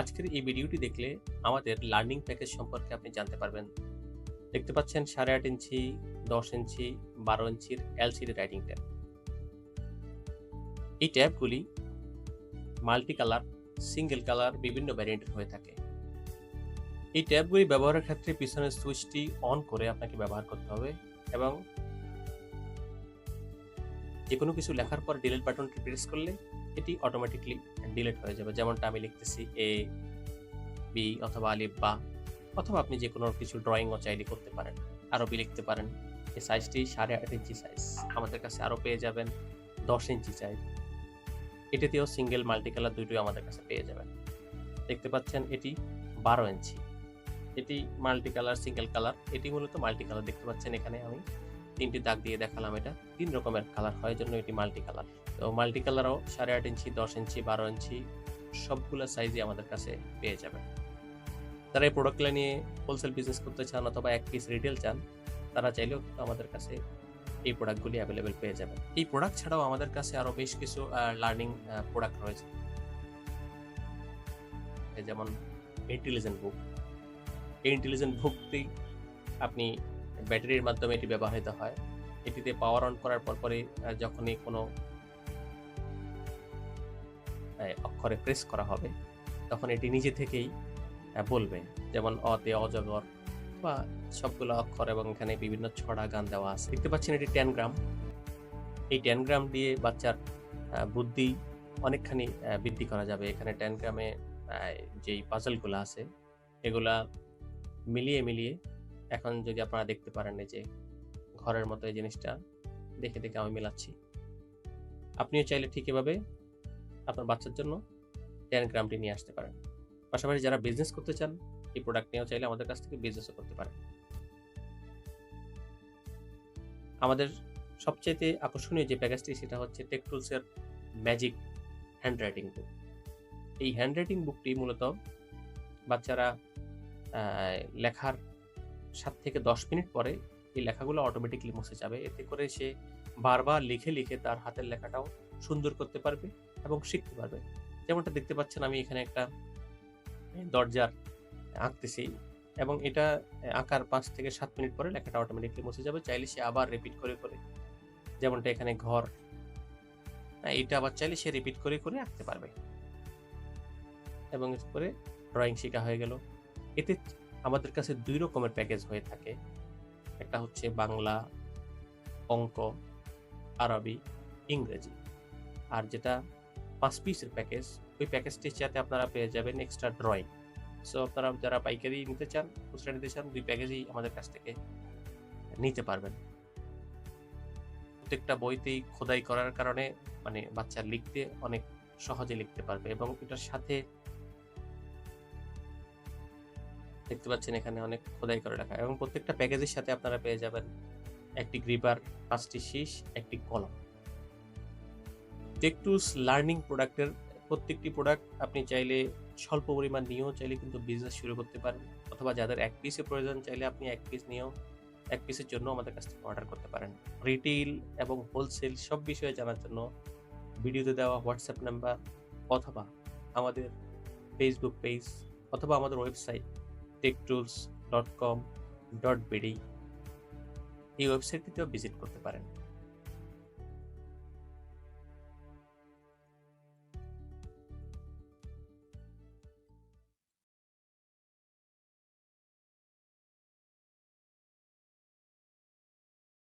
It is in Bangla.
আজকের এই ভিডিওটি দেখলে আমাদের লার্নিং প্যাকেজ সম্পর্কে আপনি জানতে পারবেন। দেখতে পাচ্ছেন 8.5 ইঞ্চি, 10 ইঞ্চি, 12 ইঞ্চির এলসিডি রাইটিং ট্যাব। এই ট্যাবগুলি মাল্টি কালার, সিঙ্গেল কালার বিভিন্ন ভ্যারিয়েন্টের হয়ে থাকে। এই ট্যাবগুলি ব্যবহারের ক্ষেত্রে পিছনের সুইচটি অন করে আপনাকে ব্যবহার করতে হবে এবং যে কোনো কিছু লেখার পর ডিলিট বাটনটি প্রেস করলে এটি অটোমেটিকলি ডিলিট হয়ে যাবে। যেমনটা আমি লিখতেছি এ, বি অথবা আলিফ বা, অথবা আপনি যে কোনো কিছু ড্রয়িংও চাইলে করতে পারেন, আরবি লিখতে পারেন। এই সাইজটি 8.5 ইঞ্চি সাইজ। আমাদের কাছে আরও পেয়ে যাবেন 10 ইঞ্চি সাইজ। এটিতেও সিঙ্গেল মাল্টি কালার দুটোই আমাদের কাছে পেয়ে যাবেন। দেখতে পাচ্ছেন এটি 12 ইঞ্চি। এটি মাল্টি কালার, সিঙ্গেল কালার। এটি মূলত মাল্টি কালার। দেখতে পাচ্ছেন এখানে আমি 3টি দাগ দিয়ে দেখালাম, এটা 3 রকমের কালার হয়, জন্য এটি মাল্টি কালার। তো মাল্টি কালারও 8.5 ইঞ্চি, 10 ইঞ্চি, 12 ইঞ্চি সবগুলো সাইজই আমাদের কাছে পেয়ে যাবেন। যারা এই প্রোডাক্টগুলো নিয়ে হোলসেল বিজনেস করতে চান অথবা এক পিস রিটেল চান, তারা চাইলেও আমাদের কাছে এই প্রোডাক্টগুলি অ্যাভেলেবেল পেয়ে যাবেন। এই প্রোডাক্ট ছাড়াও আমাদের কাছে আরও বেশ কিছু লার্নিং প্রোডাক্ট রয়েছে, যেমন ইন্টেলিজেন্ট বুক। এই ইন্টেলিজেন্ট বুকটি আপনি ব্যাটারির মাধ্যমে এটি ব্যবহৃত হয়। এটিতে পাওয়ার অন করার পরপরই যখনই কোনো অক্ষরে প্রেস করা হবে, তখন এটি নিজে থেকেই বলবে, যেমন অতে অজগর বা সবগুলো অক্ষর, এবং এখানে বিভিন্ন ছড়া গান দেওয়া আছে। দেখতে পাচ্ছেন এটি 10 গ্রাম। এই 10 গ্রাম দিয়ে বাচ্চার বুদ্ধি অনেকখানি বৃদ্ধি করা যাবে। এখানে 10 গ্রামে যেই পাজলগুলো আছে এগুলা মিলিয়ে এখন যদি আপনারা দেখতে পারেন, এই যে ঘরের মতো এই জিনিসটা দেখে আমি মেলাচ্ছি। আপনিও চাইলে ঠিক এভাবে আপনার বাচ্চার জন্য 10 গ্রামটি নিয়ে আসতে পারেন। পাশাপাশি যারা বিজনেস করতে চান, এই প্রোডাক্ট নিয়েও চাইলে আমাদের কাছ থেকে বিজনেসও করতে পারেন। আমাদের সবচাইতে আকর্ষণীয় যে প্যাকেজটি, সেটা হচ্ছে টেক টুলসের ম্যাজিক হ্যান্ডরাইটিং বুক। এই হ্যান্ডরাইটিং বুকটি মূলত বাচ্চারা লেখার 7 থেকে 10 মিনিট পরে এই লেখাগুলো অটোমেটিকলি মুছে যাবে। এতে করে সে বারবার লিখে তার হাতের লেখাটাও সুন্দর করতে পারবে এবং শিখতে পারবে। যেমনটা দেখতে পাচ্ছেন, আমি এখানে একটা দরজার আঁকতেছি এবং এটা আঁকার 5 থেকে 7 মিনিট পরে লেখাটা অটোমেটিকলি মুছে যাবে। চাইলে সে আবার রিপিট করে, যেমনটা এখানে ঘর, এটা আবার চাইলে সে রিপিট করে আঁকতে পারবে এবং করে ড্রয়িং শেখা হয়ে গেল। এতে আমাদের কাছে 2 রকমের প্যাকেজ হয়ে থাকে। একটা হচ্ছে বাংলা, অঙ্ক, আরবি, ইংরেজি। আর যেটা 5 পিসের প্যাকেজ, ওই প্যাকেজটির সাথে আপনারা পেয়ে যাবেন এক্সট্রা ড্রয়িং। সো আপনারা যারা পাইকারি নিতে চান, খুচরা নিতে চান, 2 প্যাকেজই আমাদের কাছ থেকে নিতে পারবেন। প্রত্যেকটা বইতেই খোদাই করার কারণে বাচ্চা লিখতে অনেক সহজে লিখতে পারবে এবং এটার সাথে দেখতে পাচ্ছেন এখানে অনেক খোদাই করে রাখা, এবং প্রত্যেকটা প্যাকেজের সাথে আপনারা পেয়ে যাবেন একটি গ্রিপার, 5টি শীষ, একটি কলম। টেক টুলস লার্নিং প্রোডাক্টের প্রত্যেকটি প্রোডাক্ট আপনি চাইলে স্বল্প পরিমাণ নিয়েও চাইলে কিন্তু বিজনেস শুরু করতে পারেন, অথবা যাদের 1 পিসের প্রয়োজন, চাইলে আপনি 1 পিস নিয়েও 1 পিসের জন্য আমাদের কাছ থেকে অর্ডার করতে পারেন। রিটেইল এবং হোলসেল সব বিষয়ে জানার জন্য ভিডিওতে দেওয়া হোয়াটসঅ্যাপ নাম্বার অথবা আমাদের ফেসবুক পেজ অথবা আমাদের ওয়েবসাইট techtools.com.bd, এই ওয়েবসাইটটিতেও ভিজিট করতে পারেন।